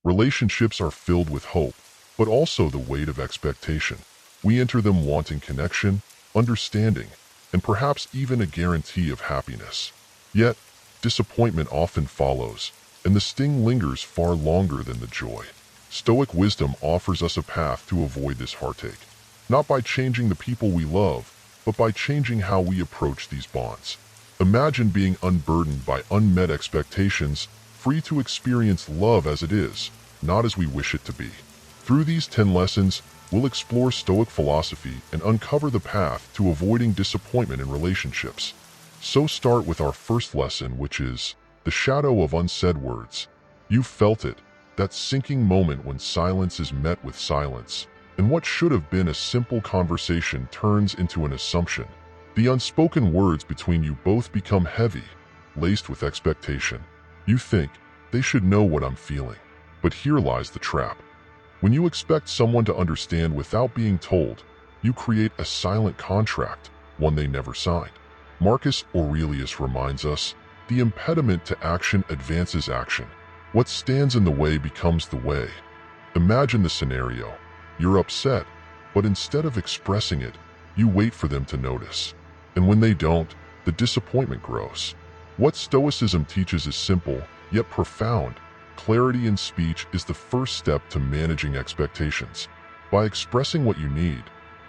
Relationships are filled with hope, but also the weight of expectation. We enter them wanting connection, understanding, and perhaps even a guarantee of happiness. Yet, disappointment often follows, and the sting lingers far longer than the joy. Stoic wisdom offers us a path to avoid this heartache, not by changing the people we love, but by changing how we approach these bonds. Imagine being unburdened by unmet expectations, free to experience love as it is, not as we wish it to be. Through these 10 lessons, we'll explore Stoic philosophy and uncover the path to avoiding disappointment in relationships. So start with our first lesson, which is the shadow of unsaid words. You've felt it, that sinking moment when silence is met with silence, and what should have been a simple conversation turns into an assumption. The unspoken words between you both become heavy, laced with expectation. You think, they should know what I'm feeling. But here lies the trap. When you expect someone to understand without being told, you create a silent contract, one they never signed. Marcus Aurelius reminds us, the impediment to action advances action. What stands in the way becomes the way. Imagine the scenario. You're upset, but instead of expressing it, you wait for them to notice. And when they don't, the disappointment grows. What Stoicism teaches is simple, yet profound. Clarity in speech is the first step to managing expectations. By expressing what you need,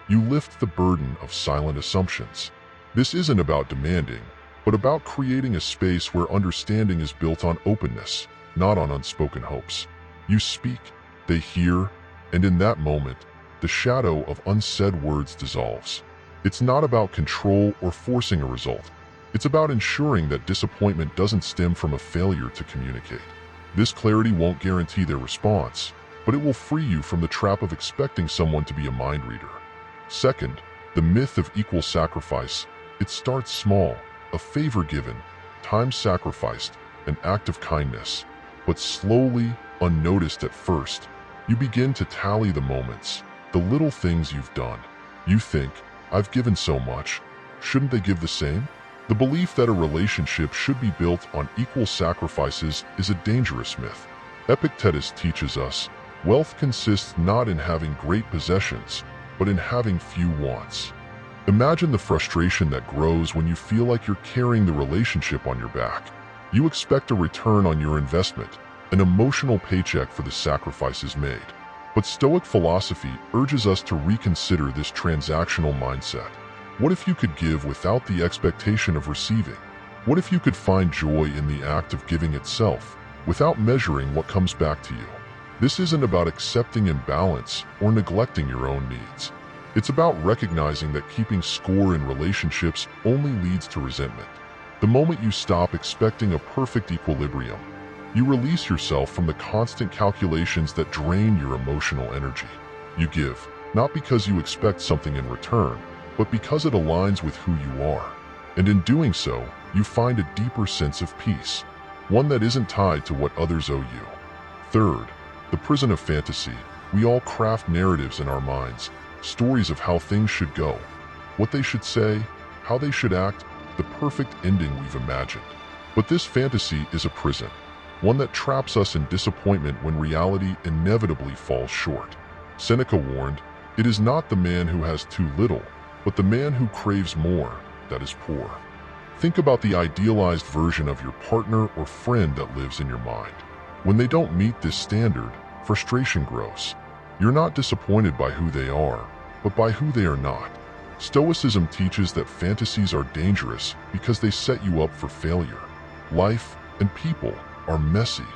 you lift the burden of silent assumptions. This isn't about demanding, but about creating a space where understanding is built on openness, not on unspoken hopes. You speak, they hear, and in that moment, the shadow of unsaid words dissolves. It's not about control or forcing a result. It's about ensuring that disappointment doesn't stem from a failure to communicate. This clarity won't guarantee their response, but it will free you from the trap of expecting someone to be a mind reader. Second, the myth of equal sacrifice. It starts small, a favor given, time sacrificed, an act of kindness. But slowly, unnoticed at first, you begin to tally the moments, the little things you've done. You think, I've given so much, shouldn't they give the same? The belief that a relationship should be built on equal sacrifices is a dangerous myth. Epictetus teaches us, wealth consists not in having great possessions, but in having few wants. Imagine the frustration that grows when you feel like you're carrying the relationship on your back. You expect a return on your investment, an emotional paycheck for the sacrifices made. But Stoic philosophy urges us to reconsider this transactional mindset. What if you could give without the expectation of receiving? What if you could find joy in the act of giving itself, without measuring what comes back to you? This isn't about accepting imbalance or neglecting your own needs. It's about recognizing that keeping score in relationships only leads to resentment. The moment you stop expecting a perfect equilibrium, you release yourself from the constant calculations that drain your emotional energy. You give, not because you expect something in return, but because it aligns with who you are. And in doing so, you find a deeper sense of peace, one that isn't tied to what others owe you. Third, the prison of fantasy. We all craft narratives in our minds, stories of how things should go, what they should say, how they should act, the perfect ending we've imagined. But this fantasy is a prison, one that traps us in disappointment when reality inevitably falls short. Seneca warned, "It is not the man who has too little, but the man who craves more that is poor." Think about the idealized version of your partner or friend that lives in your mind. When they don't meet this standard, frustration grows. You're not disappointed by who they are, but by who they are not. Stoicism teaches that fantasies are dangerous because they set you up for failure. Life and people are messy,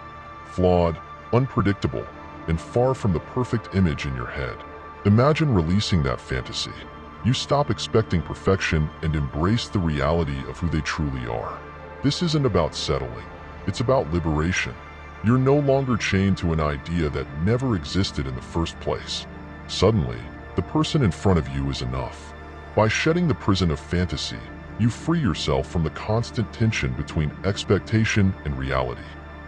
flawed, unpredictable, and far from the perfect image in your head. Imagine releasing that fantasy. You stop expecting perfection and embrace the reality of who they truly are. This isn't about settling, it's about liberation. You're no longer chained to an idea that never existed in the first place. Suddenly, the person in front of you is enough. By shedding the prison of fantasy, you free yourself from the constant tension between expectation and reality.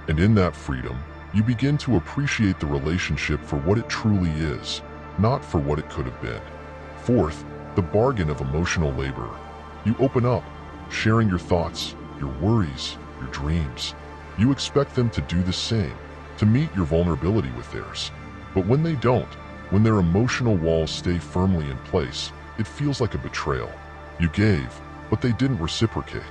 And in that freedom, you begin to appreciate the relationship for what it truly is, not for what it could have been. Fourth, the bargain of emotional labor. You open up, sharing your thoughts, your worries, your dreams. You expect them to do the same, to meet your vulnerability with theirs. But when they don't, when their emotional walls stay firmly in place, it feels like a betrayal. You gave, but they didn't reciprocate.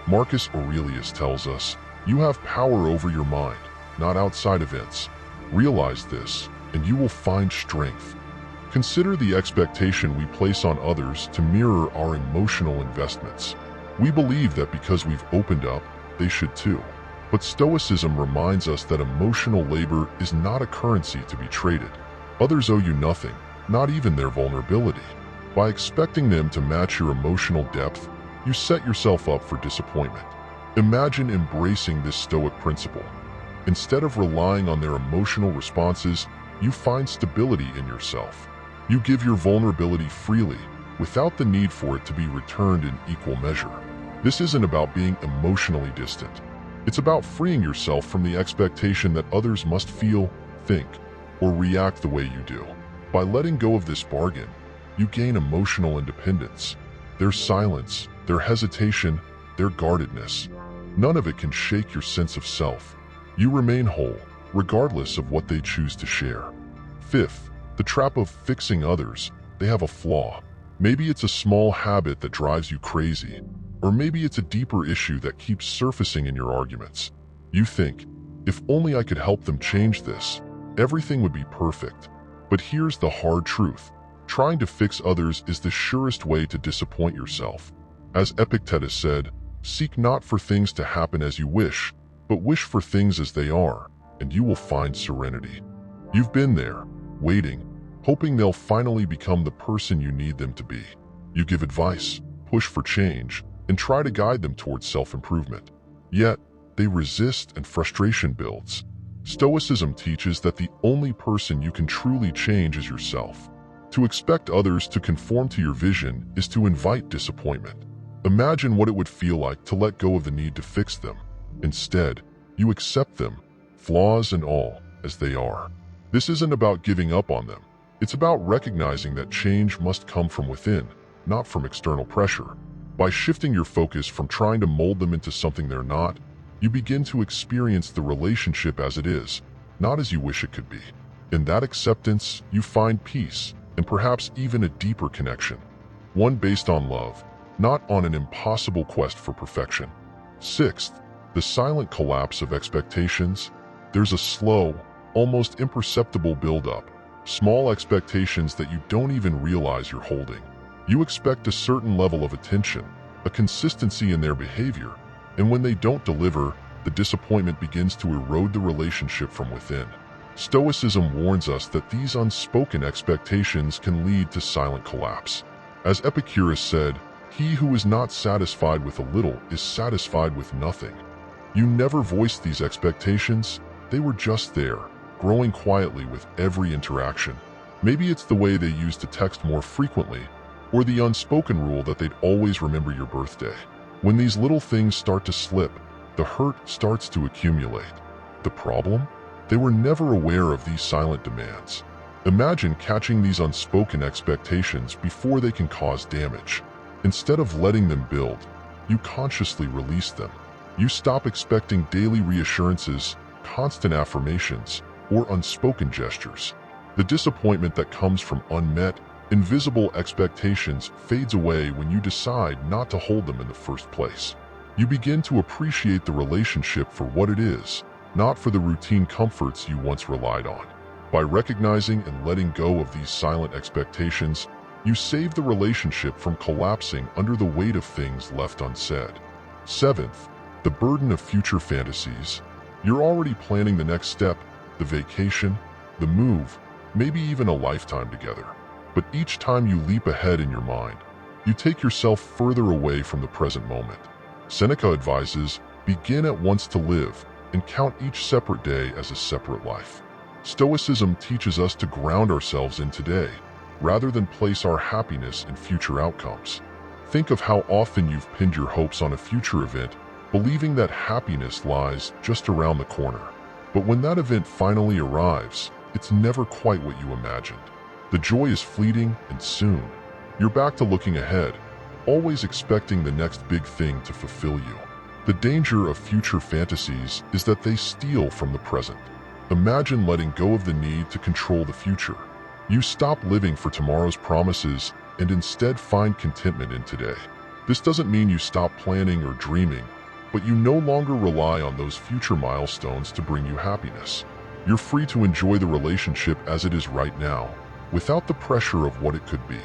Marcus Aurelius tells us, "You have power over your mind, not outside events. Realize this, and you will find strength." Consider the expectation we place on others to mirror our emotional investments. We believe that because we've opened up, they should too. But Stoicism reminds us that emotional labor is not a currency to be traded. Others owe you nothing, not even their vulnerability. By expecting them to match your emotional depth, you set yourself up for disappointment. Imagine embracing this Stoic principle. Instead of relying on their emotional responses, you find stability in yourself. You give your vulnerability freely, without the need for it to be returned in equal measure. This isn't about being emotionally distant. It's about freeing yourself from the expectation that others must feel, think, or react the way you do. By letting go of this bargain, you gain emotional independence. Their silence, their hesitation, their guardedness, none of it can shake your sense of self. You remain whole, regardless of what they choose to share. Fifth, the trap of fixing others. They have a flaw. Maybe it's a small habit that drives you crazy, or maybe it's a deeper issue that keeps surfacing in your arguments. You think, if only I could help them change this, everything would be perfect. But here's the hard truth. Trying to fix others is the surest way to disappoint yourself. As Epictetus said, "Seek not for things to happen as you wish, but wish for things as they are, and you will find serenity." You've been there, waiting, hoping they'll finally become the person you need them to be. You give advice, push for change, and try to guide them towards self-improvement. Yet, they resist and frustration builds. Stoicism teaches that the only person you can truly change is yourself. To expect others to conform to your vision is to invite disappointment. Imagine what it would feel like to let go of the need to fix them. Instead, you accept them, flaws and all, as they are. This isn't about giving up on them. It's about recognizing that change must come from within, not from external pressure. By shifting your focus from trying to mold them into something they're not, you begin to experience the relationship as it is, not as you wish it could be. In that acceptance, you find peace, and perhaps even a deeper connection. One based on love, not on an impossible quest for perfection. Sixth, the silent collapse of expectations. There's a slow, almost imperceptible buildup. Small expectations that you don't even realize you're holding. You expect a certain level of attention, a consistency in their behavior, and when they don't deliver, the disappointment begins to erode the relationship from within. Stoicism warns us that these unspoken expectations can lead to silent collapse. As Epictetus said, "He who is not satisfied with a little is satisfied with nothing." You never voiced these expectations, they were just there, growing quietly with every interaction. Maybe it's the way they used to text more frequently, or the unspoken rule that they'd always remember your birthday. When these little things start to slip, the hurt starts to accumulate. The problem? They were never aware of these silent demands. Imagine catching these unspoken expectations before they can cause damage. Instead of letting them build, you consciously release them. You stop expecting daily reassurances, constant affirmations, or unspoken gestures. The disappointment that comes from unmet, invisible expectations fades away when you decide not to hold them in the first place. You begin to appreciate the relationship for what it is, not for the routine comforts you once relied on. By recognizing and letting go of these silent expectations, you save the relationship from collapsing under the weight of things left unsaid. Seventh, the burden of future fantasies. You're already planning the next step, the vacation, the move, maybe even a lifetime together. But each time you leap ahead in your mind, you take yourself further away from the present moment. Seneca advises, begin at once to live, and count each separate day as a separate life. Stoicism teaches us to ground ourselves in today, rather than place our happiness in future outcomes. Think of how often you've pinned your hopes on a future event, believing that happiness lies just around the corner. But when that event finally arrives, it's never quite what you imagined. The joy is fleeting, and soon, you're back to looking ahead, always expecting the next big thing to fulfill you. The danger of future fantasies is that they steal from the present. Imagine letting go of the need to control the future. You stop living for tomorrow's promises and instead find contentment in today. This doesn't mean you stop planning or dreaming, but you no longer rely on those future milestones to bring you happiness. You're free to enjoy the relationship as it is right now, without the pressure of what it could be.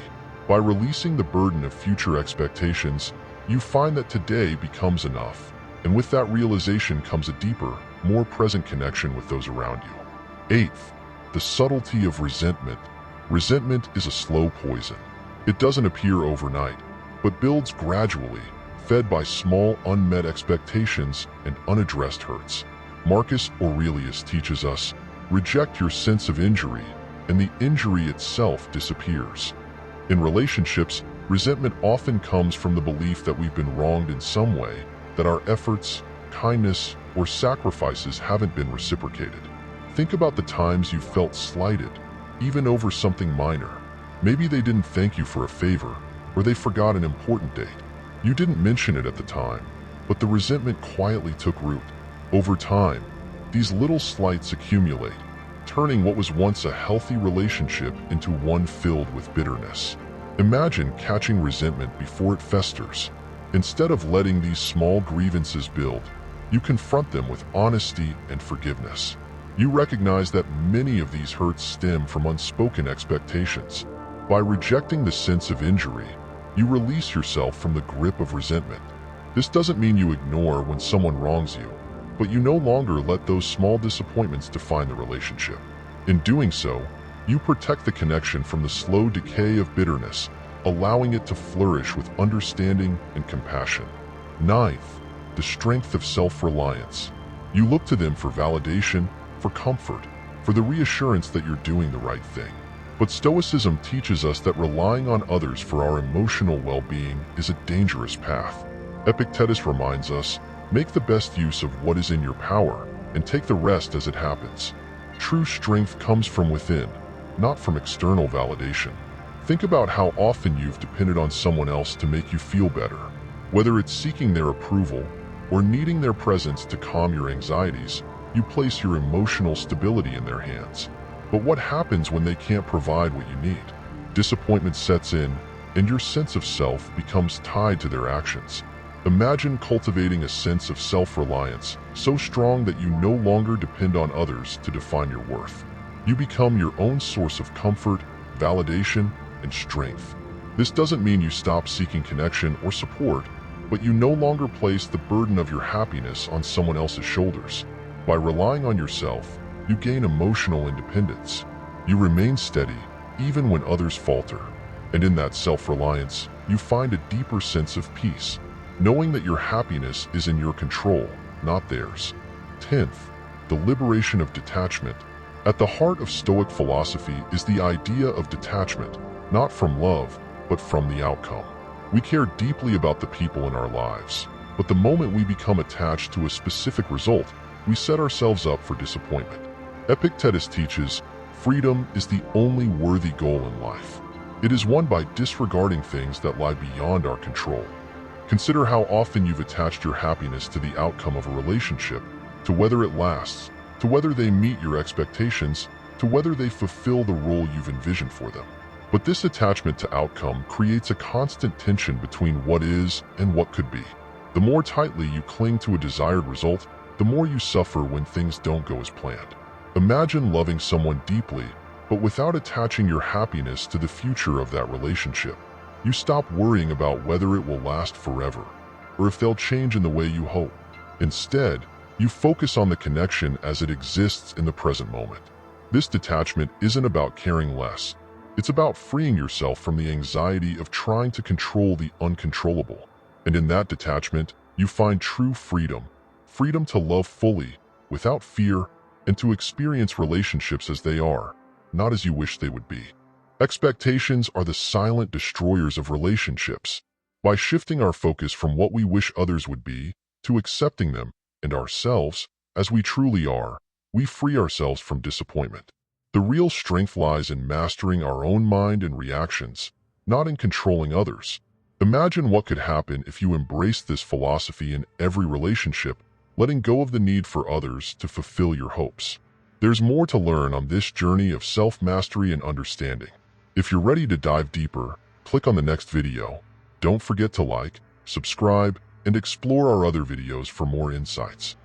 By releasing the burden of future expectations, you find that today becomes enough, and with that realization comes a deeper, more present connection with those around you. Eighth, the subtlety of resentment. Resentment is a slow poison. It doesn't appear overnight, but builds gradually, fed by small unmet expectations and unaddressed hurts. Marcus Aurelius teaches us, reject your sense of injury, and the injury itself disappears. In relationships, resentment often comes from the belief that we've been wronged in some way, that our efforts, kindness, or sacrifices haven't been reciprocated. Think about the times you felt slighted, even over something minor. Maybe they didn't thank you for a favor, or they forgot an important date. You didn't mention it at the time, but the resentment quietly took root. Over time, these little slights accumulate, turning what was once a healthy relationship into one filled with bitterness. Imagine catching resentment before it festers. Instead of letting these small grievances build, you confront them with honesty and forgiveness. You recognize that many of these hurts stem from unspoken expectations. By rejecting the sense of injury, you release yourself from the grip of resentment. This doesn't mean you ignore when someone wrongs you, but you no longer let those small disappointments define the relationship. In doing so, you protect the connection from the slow decay of bitterness, allowing it to flourish with understanding and compassion. Ninth, the strength of self-reliance. You look to them for validation, for comfort, for the reassurance that you're doing the right thing. But Stoicism teaches us that relying on others for our emotional well-being is a dangerous path. Epictetus reminds us, make the best use of what is in your power and take the rest as it happens. True strength comes from within, not from external validation. Think about how often you've depended on someone else to make you feel better. Whether it's seeking their approval or needing their presence to calm your anxieties, you place your emotional stability in their hands. But what happens when they can't provide what you need? Disappointment sets in, and your sense of self becomes tied to their actions. Imagine cultivating a sense of self-reliance so strong that you no longer depend on others to define your worth. You become your own source of comfort, validation, and strength. This doesn't mean you stop seeking connection or support, but you no longer place the burden of your happiness on someone else's shoulders. By relying on yourself, you gain emotional independence. You remain steady, even when others falter. And in that self-reliance, you find a deeper sense of peace, knowing that your happiness is in your control, not theirs. 10th, the liberation of detachment. At the heart of Stoic philosophy is the idea of detachment, not from love, but from the outcome. We care deeply about the people in our lives, but the moment we become attached to a specific result, we set ourselves up for disappointment. Epictetus teaches, freedom is the only worthy goal in life. It is won by disregarding things that lie beyond our control. Consider how often you've attached your happiness to the outcome of a relationship, to whether it lasts, to whether they meet your expectations, to whether they fulfill the role you've envisioned for them. But this attachment to outcome creates a constant tension between what is and what could be. The more tightly you cling to a desired result, the more you suffer when things don't go as planned. Imagine loving someone deeply, but without attaching your happiness to the future of that relationship. You stop worrying about whether it will last forever, or if they'll change in the way you hope. Instead, you focus on the connection as it exists in the present moment. This detachment isn't about caring less. It's about freeing yourself from the anxiety of trying to control the uncontrollable. And in that detachment, you find true freedom. Freedom to love fully, without fear, and to experience relationships as they are, not as you wish they would be. Expectations are the silent destroyers of relationships. By shifting our focus from what we wish others would be, to accepting them and ourselves as we truly are, we free ourselves from disappointment. The real strength lies in mastering our own mind and reactions, not in controlling others. Imagine what could happen if you embraced this philosophy in every relationship, letting go of the need for others to fulfill your hopes. There's more to learn on this journey of self-mastery and understanding. If you're ready to dive deeper, click on the next video. Don't forget to like, subscribe, and explore our other videos for more insights.